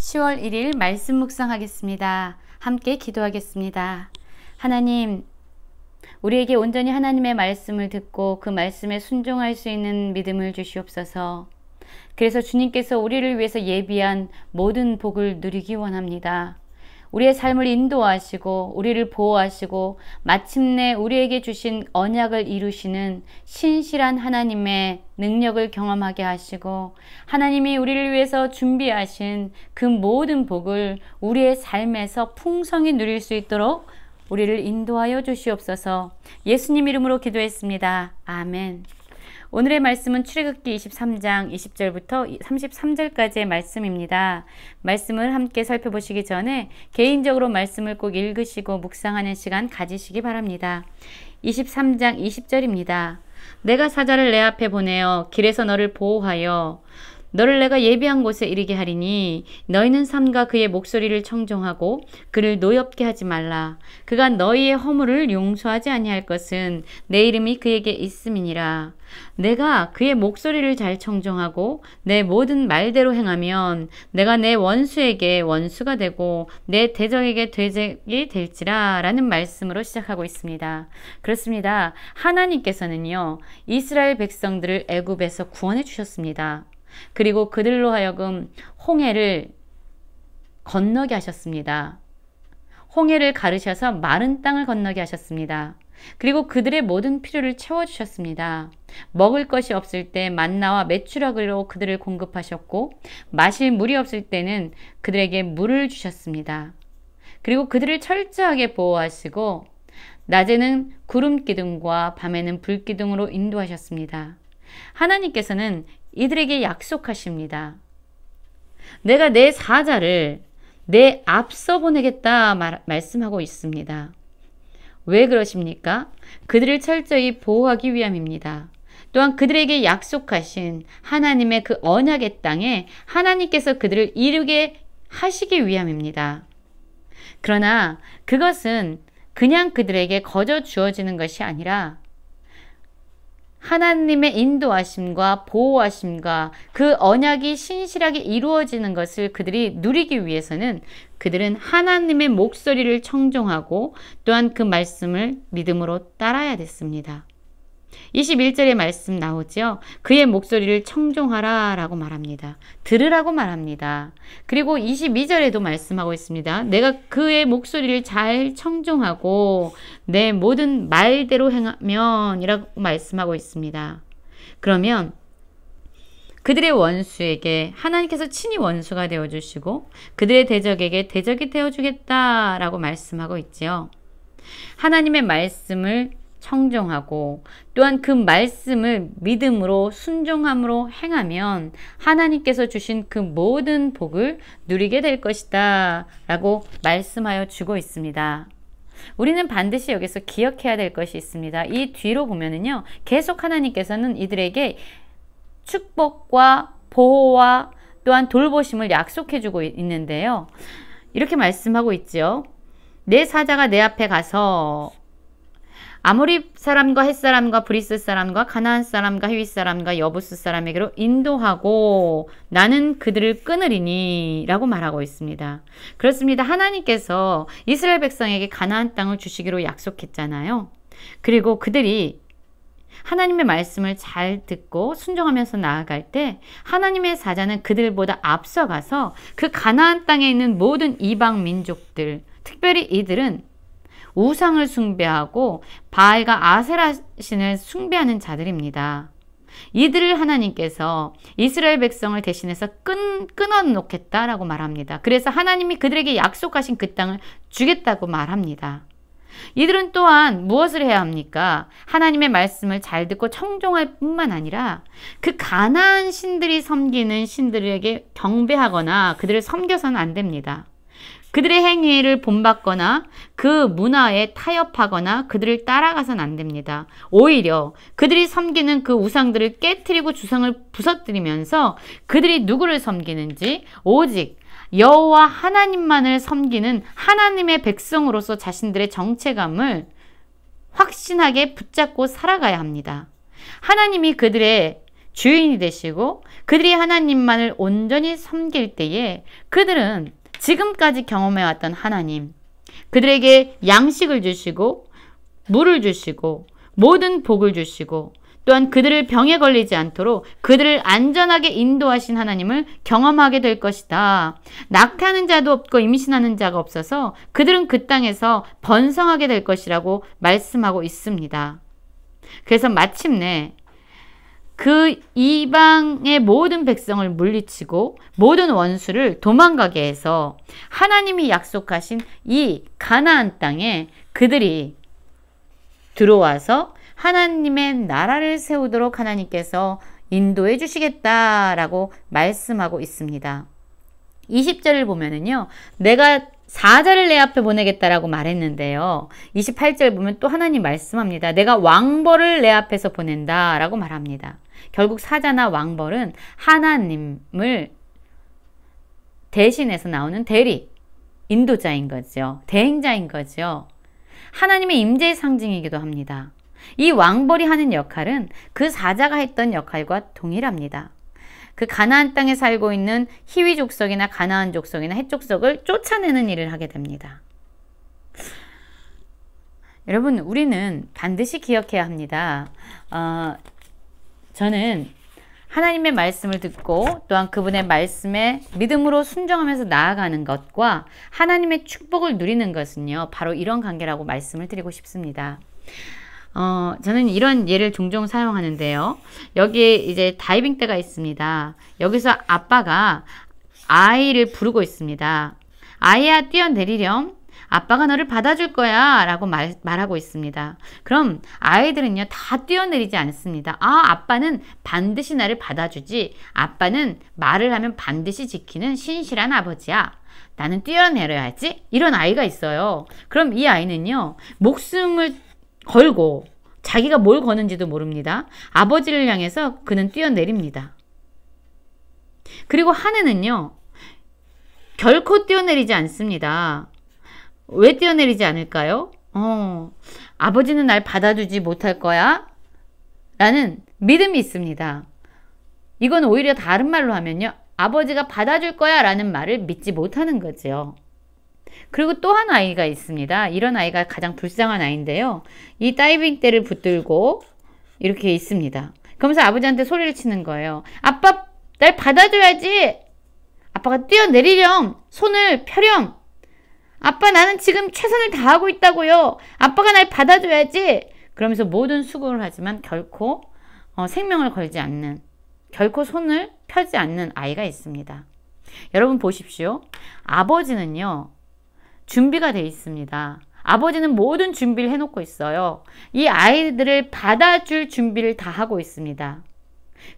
10월 1일 말씀 묵상하겠습니다. 함께 기도하겠습니다. 하나님, 우리에게 온전히 하나님의 말씀을 듣고 그 말씀에 순종할 수 있는 믿음을 주시옵소서. 그래서 주님께서 우리를 위해서 예비한 모든 복을 누리기 원합니다. 우리의 삶을 인도하시고 우리를 보호하시고 마침내 우리에게 주신 언약을 이루시는 신실한 하나님의 능력을 경험하게 하시고 하나님이 우리를 위해서 준비하신 그 모든 복을 우리의 삶에서 풍성히 누릴 수 있도록 우리를 인도하여 주시옵소서. 예수님 이름으로 기도했습니다. 아멘. 오늘의 말씀은 출애굽기 23장 20절부터 33절까지의 말씀입니다. 말씀을 함께 살펴보시기 전에 개인적으로 말씀을 꼭 읽으시고 묵상하는 시간 가지시기 바랍니다. 23장 20절입니다. 내가 사자를 내 앞에 보내어 길에서 너를 보호하여 너를 내가 예비한 곳에 이르게 하리니 너희는 삼가 그의 목소리를 청종하고 그를 노엽게 하지 말라. 그가 너희의 허물을 용서하지 아니할 것은 내 이름이 그에게 있음이니라. 내가 그의 목소리를 잘 청종하고 내 모든 말대로 행하면 내가 내 원수에게 원수가 되고 내 대적에게 대적이 될지라 라는 말씀으로 시작하고 있습니다. 그렇습니다. 하나님께서는요, 이스라엘 백성들을 애굽에서 구원해 주셨습니다. 그리고 그들로 하여금 홍해를 건너게 하셨습니다. 홍해를 가르셔서 마른 땅을 건너게 하셨습니다. 그리고 그들의 모든 필요를 채워주셨습니다. 먹을 것이 없을 때 만나와 메추라기로 그들을 공급하셨고 마실 물이 없을 때는 그들에게 물을 주셨습니다. 그리고 그들을 철저하게 보호하시고 낮에는 구름 기둥과 밤에는 불 기둥으로 인도하셨습니다. 하나님께서는 이들에게 약속하십니다. 내가 내 사자를 내 앞서 보내겠다 말씀하고 있습니다. 왜 그러십니까? 그들을 철저히 보호하기 위함입니다. 또한 그들에게 약속하신 하나님의 그 언약의 땅에 하나님께서 그들을 이루게 하시기 위함입니다. 그러나 그것은 그냥 그들에게 거저 주어지는 것이 아니라 하나님의 인도하심과 보호하심과 그 언약이 신실하게 이루어지는 것을 그들이 누리기 위해서는 그들은 하나님의 목소리를 청종하고 또한 그 말씀을 믿음으로 따라야 됐습니다. 21절의 말씀 나오죠. 그의 목소리를 청종하라 라고 말합니다. 들으라고 말합니다. 그리고 22절에도 말씀하고 있습니다. 내가 그의 목소리를 잘 청종하고 내 모든 말대로 행하면 이라고 말씀하고 있습니다. 그러면 그들의 원수에게 하나님께서 친히 원수가 되어주시고 그들의 대적에게 대적이 되어주겠다라고 말씀하고 있지요. 하나님의 말씀을 청정하고 또한 그 말씀을 믿음으로 순종함으로 행하면 하나님께서 주신 그 모든 복을 누리게 될 것이다 라고 말씀하여 주고 있습니다. 우리는 반드시 여기서 기억해야 될 것이 있습니다. 이 뒤로 보면은요, 계속 하나님께서는 이들에게 축복과 보호와 또한 돌보심을 약속해 주고 있는데요. 이렇게 말씀하고 있죠. 내 사자가 내 앞에 가서 아모리 사람과 헷 사람과 브리스 사람과 가나안 사람과 히윗 사람과 여부스 사람에게로 인도하고 나는 그들을 끊으리니 라고 말하고 있습니다. 그렇습니다. 하나님께서 이스라엘 백성에게 가나안 땅을 주시기로 약속했잖아요. 그리고 그들이 하나님의 말씀을 잘 듣고 순종하면서 나아갈 때 하나님의 사자는 그들보다 앞서가서 그 가나안 땅에 있는 모든 이방 민족들, 특별히 이들은 우상을 숭배하고 바알과 아세라 신을 숭배하는 자들입니다. 이들을 하나님께서 이스라엘 백성을 대신해서 끊어놓겠다라고 말합니다. 그래서 하나님이 그들에게 약속하신 그 땅을 주겠다고 말합니다. 이들은 또한 무엇을 해야 합니까? 하나님의 말씀을 잘 듣고 청종할 뿐만 아니라 그 가나안 신들이 섬기는 신들에게 경배하거나 그들을 섬겨서는 안 됩니다. 그들의 행위를 본받거나 그 문화에 타협하거나 그들을 따라가선 안 됩니다. 오히려 그들이 섬기는 그 우상들을 깨트리고 주상을 부서뜨리면서 그들이 누구를 섬기는지 오직 여호와 하나님만을 섬기는 하나님의 백성으로서 자신들의 정체감을 확신하게 붙잡고 살아가야 합니다. 하나님이 그들의 주인이 되시고 그들이 하나님만을 온전히 섬길 때에 그들은 지금까지 경험해왔던 하나님, 그들에게 양식을 주시고 물을 주시고 모든 복을 주시고 또한 그들을 병에 걸리지 않도록 그들을 안전하게 인도하신 하나님을 경험하게 될 것이다. 낙태하는 자도 없고 임신하는 자가 없어서 그들은 그 땅에서 번성하게 될 것이라고 말씀하고 있습니다. 그래서 마침내 그 이방의 모든 백성을 물리치고 모든 원수를 도망가게 해서 하나님이 약속하신 이 가나안 땅에 그들이 들어와서 하나님의 나라를 세우도록 하나님께서 인도해 주시겠다라고 말씀하고 있습니다. 20절을 보면은요, 내가 사자를 내 앞에 보내겠다라고 말했는데요. 28절 보면 또 하나님 말씀합니다. 내가 왕벌을 내 앞에서 보낸다라고 말합니다. 결국 사자나 왕벌은 하나님을 대신해서 나오는 대리, 인도자인 거죠. 대행자인 거죠. 하나님의 임재의 상징이기도 합니다. 이 왕벌이 하는 역할은 그 사자가 했던 역할과 동일합니다. 그 가나안 땅에 살고 있는 히위 족속이나 가나안 족속이나 헷 족속을 쫓아내는 일을 하게 됩니다. 여러분, 우리는 반드시 기억해야 합니다. 저는 하나님의 말씀을 듣고 또한 그분의 말씀에 믿음으로 순종하면서 나아가는 것과 하나님의 축복을 누리는 것은요, 바로 이런 관계라고 말씀을 드리고 싶습니다. 저는 이런 예를 종종 사용하는데요. 여기에 이제 다이빙 대가 있습니다. 여기서 아빠가 아이를 부르고 있습니다. 아이야, 뛰어내리렴. 아빠가 너를 받아줄 거야 라고 말하고 있습니다. 그럼 아이들은요, 다 뛰어내리지 않습니다. 아빠는 반드시 나를 받아주지. 아빠는 말을 하면 반드시 지키는 신실한 아버지야. 나는 뛰어내려야지. 이런 아이가 있어요. 그럼 이 아이는요, 목숨을 걸고 자기가 뭘 거는지도 모릅니다. 아버지를 향해서 그는 뛰어내립니다. 그리고 하늘은요, 결코 뛰어내리지 않습니다. 왜 뛰어내리지 않을까요? 아버지는 날 받아주지 못할 거야 라는 믿음이 있습니다. 이건 오히려 다른 말로 하면요, 아버지가 받아줄 거야 라는 말을 믿지 못하는 거죠. 그리고 또 한 아이가 있습니다. 이런 아이가 가장 불쌍한 아이인데요. 이 다이빙 대를 붙들고 이렇게 있습니다. 그러면서 아버지한테 소리를 치는 거예요. 아빠, 날 받아줘야지. 아빠가 뛰어내리렴. 손을 펴렴. 아빠, 나는 지금 최선을 다하고 있다고요. 아빠가 날 받아줘야지. 그러면서 모든 수고를 하지만 결코 생명을 걸지 않는, 결코 손을 펴지 않는 아이가 있습니다. 여러분 보십시오. 아버지는요, 준비가 되어 있습니다. 아버지는 모든 준비를 해놓고 있어요. 이 아이들을 받아줄 준비를 다 하고 있습니다.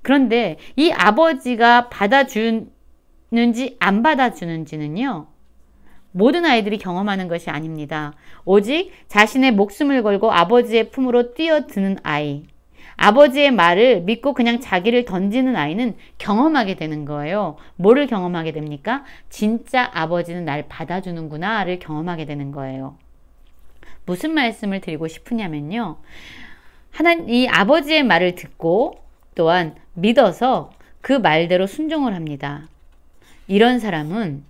그런데 이 아버지가 받아주는지 안 받아주는지는요, 모든 아이들이 경험하는 것이 아닙니다. 오직 자신의 목숨을 걸고 아버지의 품으로 뛰어드는 아이, 아버지의 말을 믿고 그냥 자기를 던지는 아이는 경험하게 되는 거예요. 뭐를 경험하게 됩니까? 진짜 아버지는 날 받아주는구나를 경험하게 되는 거예요. 무슨 말씀을 드리고 싶으냐면요, 이 아버지의 말을 듣고 또한 믿어서 그 말대로 순종을 합니다. 이런 사람은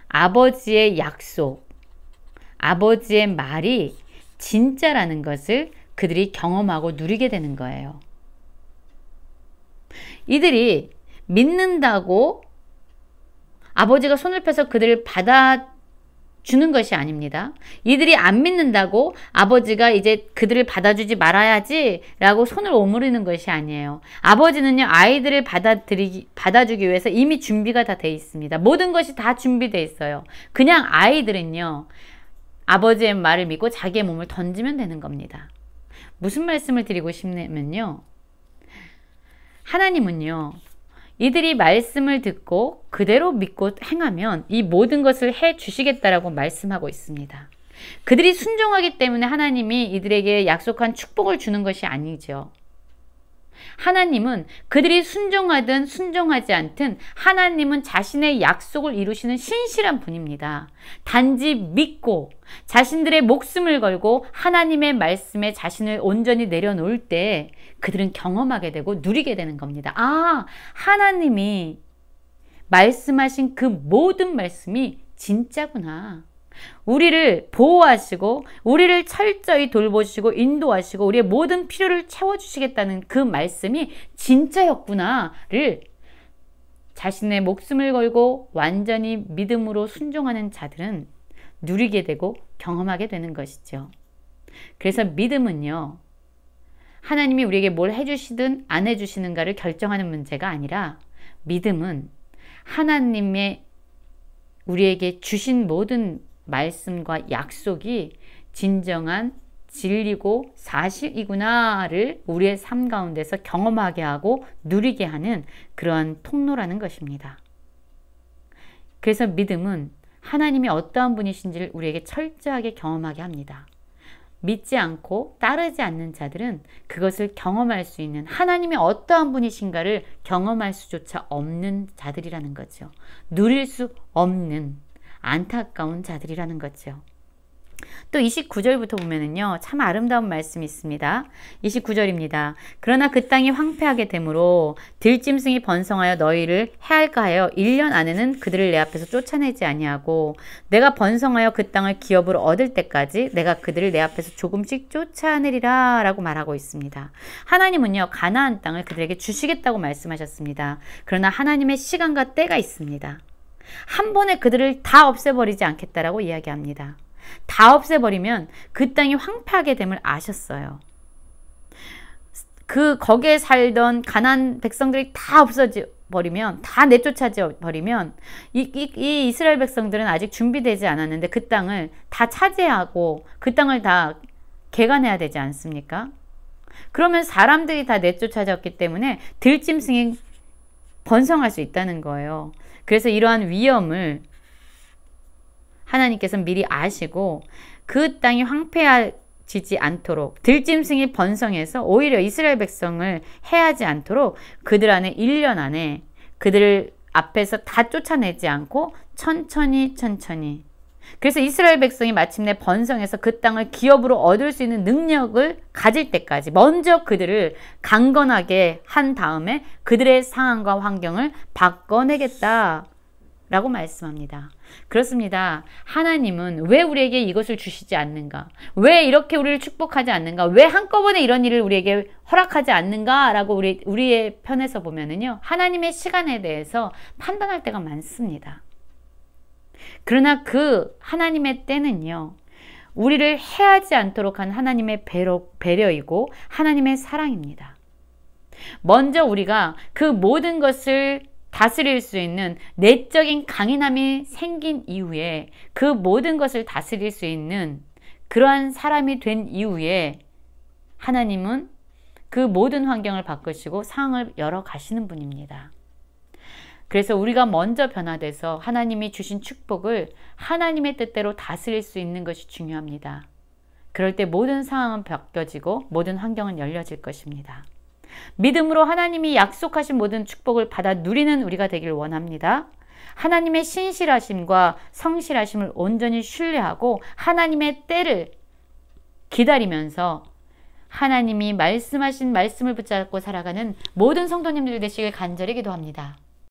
아버지의 약속, 아버지의 말이 진짜라는 것을 그들이 경험하고 누리게 되는 거예요. 이들이 믿는다고 아버지가 손을 펴서 그들을 받아주는 것이 아닙니다. 이들이 안 믿는다고 아버지가 이제 그들을 받아주지 말아야지 라고 손을 오므리는 것이 아니에요. 아버지는요, 아이들을 받아주기 위해서 이미 준비가 다 돼 있습니다. 모든 것이 다 준비되어 있어요. 그냥 아이들은요, 아버지의 말을 믿고 자기의 몸을 던지면 되는 겁니다. 무슨 말씀을 드리고 싶냐면요, 하나님은요, 이들이 말씀을 듣고 그대로 믿고 행하면 이 모든 것을 해 주시겠다라고 말씀하고 있습니다. 그들이 순종하기 때문에 하나님이 이들에게 약속한 축복을 주는 것이 아니죠. 하나님은 그들이 순종하든 순종하지 않든 하나님은 자신의 약속을 이루시는 신실한 분입니다. 단지 믿고 자신들의 목숨을 걸고 하나님의 말씀에 자신을 온전히 내려놓을 때 그들은 경험하게 되고 누리게 되는 겁니다. 아, 하나님이 말씀하신 그 모든 말씀이 진짜구나. 우리를 보호하시고 우리를 철저히 돌보시고 인도하시고 우리의 모든 필요를 채워주시겠다는 그 말씀이 진짜였구나를 자신의 목숨을 걸고 완전히 믿음으로 순종하는 자들은 누리게 되고 경험하게 되는 것이죠. 그래서 믿음은요, 하나님이 우리에게 뭘 해주시든 안 해주시는가를 결정하는 문제가 아니라 믿음은 하나님의 우리에게 주신 모든 말씀과 약속이 진정한 진리고 사실이구나를 우리의 삶 가운데서 경험하게 하고 누리게 하는 그러한 통로라는 것입니다. 그래서 믿음은 하나님이 어떠한 분이신지를 우리에게 철저하게 경험하게 합니다. 믿지 않고 따르지 않는 자들은 그것을 경험할 수 있는, 하나님이 어떠한 분이신가를 경험할 수조차 없는 자들이라는 거죠. 누릴 수 없는 안타까운 자들이라는 거죠. 또 29절부터 보면은요, 참 아름다운 말씀이 있습니다. 29절입니다. 그러나 그 땅이 황폐하게 되므로 들짐승이 번성하여 너희를 해할까 하여 1년 안에는 그들을 내 앞에서 쫓아내지 아니하고 내가 번성하여 그 땅을 기업으로 얻을 때까지 내가 그들을 내 앞에서 조금씩 쫓아내리라 라고 말하고 있습니다. 하나님은요, 가나안 땅을 그들에게 주시겠다고 말씀하셨습니다. 그러나 하나님의 시간과 때가 있습니다. 한 번에 그들을 다 없애버리지 않겠다라고 이야기합니다. 다 없애버리면 그 땅이 황폐하게 됨을 아셨어요. 거기에 살던 가나안 백성들이 다 없어져 버리면, 다 내쫓아져 버리면 이 이스라엘 백성들은 아직 준비되지 않았는데 그 땅을 다 차지하고 그 땅을 다 개간해야 되지 않습니까? 그러면 사람들이 다 내쫓아졌기 때문에 들짐승이 번성할 수 있다는 거예요. 그래서 이러한 위험을 하나님께서 미리 아시고 그 땅이 황폐해지지 않도록, 들짐승이 번성해서 오히려 이스라엘 백성을 해하지 않도록 그들 안에 1년 안에 그들을 앞에서 다 쫓아내지 않고 천천히 그래서 이스라엘 백성이 마침내 번성해서 그 땅을 기업으로 얻을 수 있는 능력을 가질 때까지 먼저 그들을 강건하게 한 다음에 그들의 상황과 환경을 바꿔내겠다 라고 말씀합니다. 그렇습니다. 하나님은 왜 우리에게 이것을 주시지 않는가? 왜 이렇게 우리를 축복하지 않는가? 왜 한꺼번에 이런 일을 우리에게 허락하지 않는가? 라고 우리의 편에서 보면은요, 하나님의 시간에 대해서 판단할 때가 많습니다. 그러나 그 하나님의 때는요, 우리를 해하지 않도록 한 하나님의 배려이고 하나님의 사랑입니다. 먼저 우리가 그 모든 것을 다스릴 수 있는 내적인 강인함이 생긴 이후에, 그 모든 것을 다스릴 수 있는 그러한 사람이 된 이후에 하나님은 그 모든 환경을 바꾸시고 상황을 열어 가시는 분입니다. 그래서 우리가 먼저 변화돼서 하나님이 주신 축복을 하나님의 뜻대로 다스릴 수 있는 것이 중요합니다. 그럴 때 모든 상황은 바뀌어지고 모든 환경은 열려질 것입니다. 믿음으로 하나님이 약속하신 모든 축복을 받아 누리는 우리가 되길 원합니다. 하나님의 신실하심과 성실하심을 온전히 신뢰하고 하나님의 때를 기다리면서 하나님이 말씀하신 말씀을 붙잡고 살아가는 모든 성도님들 되시길 간절히 기도합니다.